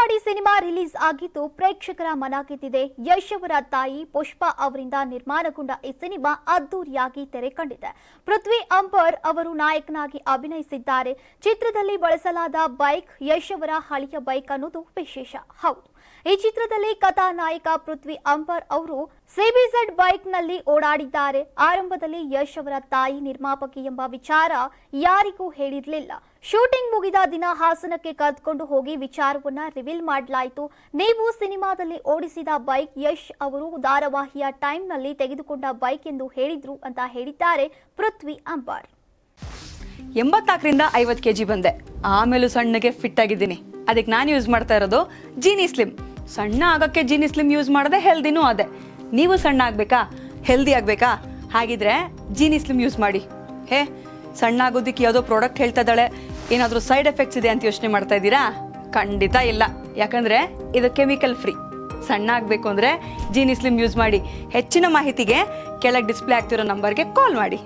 Anganwadi cinema release ಆಗಿದ್ದು ಪ್ರೇಕ್ಷಕರ ಮನ ಗೆದ್ದಿದೆ. ಯಶ್ ಅವರ ತಾಯಿ ಪುಷ್ಪಾ ಅವರಿಂದ ನಿರ್ಮಾಣಗೊಂಡ ಈ ಸಿನಿಮಾ ಅದ್ದೂರಿಯಾಗಿ ತೆರೆ ಕಂಡಿದೆ. ಪೃಥ್ವಿ ಅಂಬರ್ ಅವರು ನಾಯಕನಾಗಿ ಅಭಿನಯಿಸಿದ್ದಾರೆ. ಚಿತ್ರದಲ್ಲಿ ಬಳಸಲಾದ ಬೈಕ್ ಯಶ್ ಅವರ ಹಳೆಯ ಬೈಕ್ ಅನ್ನೋದು ವಿಶೇಷ. ಹೌದು, ಈ ಚಿತ್ರದಲ್ಲಿ ಕಥಾನಾಯಕ ಪೃಥ್ವಿ ಅಂಬರ್ ಅವರು ಸಿಬಿಜೆಡ್ ಬೈಕ್ ನಲ್ಲಿ ಓಡಾಡಿದ್ದಾರೆ. ಆರಂಭದಲ್ಲಿ ಯಶ್ ಅವರ ತಾಯಿ ನಿರ್ಮಾಪಕಿ ಎಂಬ ವಿಚಾರ ಯಾರಿಗೂ ಹೇಳಿರಲಿಲ್ಲ. ಶೂಟಿಂಗ್ ಮುಗಿದ ದಿನ ಹಾಸನಕ್ಕೆ ಕರೆದುಕೊಂಡು ಹೋಗಿ ವಿಚಾರವನ್ನ ರಿವೀಲ್ ಮಾಡಲಾಯಿತು. ನೀವು ಸಿನಿಮಾದಲ್ಲಿ ಓಡಿಸಿದ ಬೈಕ್ ಯಶ್ ಅವರು ಧಾರಾವಾಹಿಯ ಟೈಮ್ ನಲ್ಲಿ ತೆಗೆದುಕೊಂಡ ಬೈಕ್ ಎಂದು ಹೇಳಿದ್ರು ಅಂತ ಹೇಳಿದ್ದಾರೆ ಪೃಥ್ವಿ ಅಂಬರ್. 84ರಿಂದ 50 kg ಬಂದೆ. ಆಮೇಲೂ ಸಣ್ಣಗೆ ಫಿಟ್ ಆಗಿದ್ದೀನಿ. ಅದಕ್ಕೆ ನಾನು ಯೂಸ್ ಮಾಡ್ತಾ ಇರೋದು ಜೀನಿ ಸ್ಲಿಮ್. ಸಣ್ಣ ಆಗಕ್ಕೆ ಜೀನಿ ಸ್ಲಿಮ್ ಯೂಸ್ ಮಾಡದೆ ಹೆಲ್ದಿನೂ ಅದೇ. ನೀವು ಸಣ್ಣ ಆಗ್ಬೇಕಾ, ಹೆಲ್ದಿ ಆಗ್ಬೇಕಾ? ಹಾಗಿದ್ರೆ ಜೀನಿ ಸ್ಲಿಮ್ ಯೂಸ್ ಮಾಡಿ. ಸಣ್ಣ ಆಗೋದಕ್ಕೆ ಯಾವುದೋ ಪ್ರಾಡಕ್ಟ್ ಹೇಳ್ತಾ ಇದ್ದಾಳೆ, ಏನಾದರೂ ಸೈಡ್ ಎಫೆಕ್ಟ್ಸ್ ಇದೆ ಅಂತ ಯೋಚನೆ ಮಾಡ್ತಾ ಇದ್ದೀರಾ? ಖಂಡಿತ ಇಲ್ಲ, ಯಾಕಂದ್ರೆ ಇದು ಕೆಮಿಕಲ್ ಫ್ರೀ. ಸಣ್ಣ ಆಗಬೇಕು ಅಂದರೆ ಜೀನಿ ಸ್ಲಿಮ್ ಯೂಸ್ ಮಾಡಿ. ಹೆಚ್ಚಿನ ಮಾಹಿತಿಗೆ ಕೆಳಗೆ ಡಿಸ್ಪ್ಲೇ ಆಗ್ತಿರೋ ನಂಬರ್ಗೆ ಕಾಲ್ ಮಾಡಿ.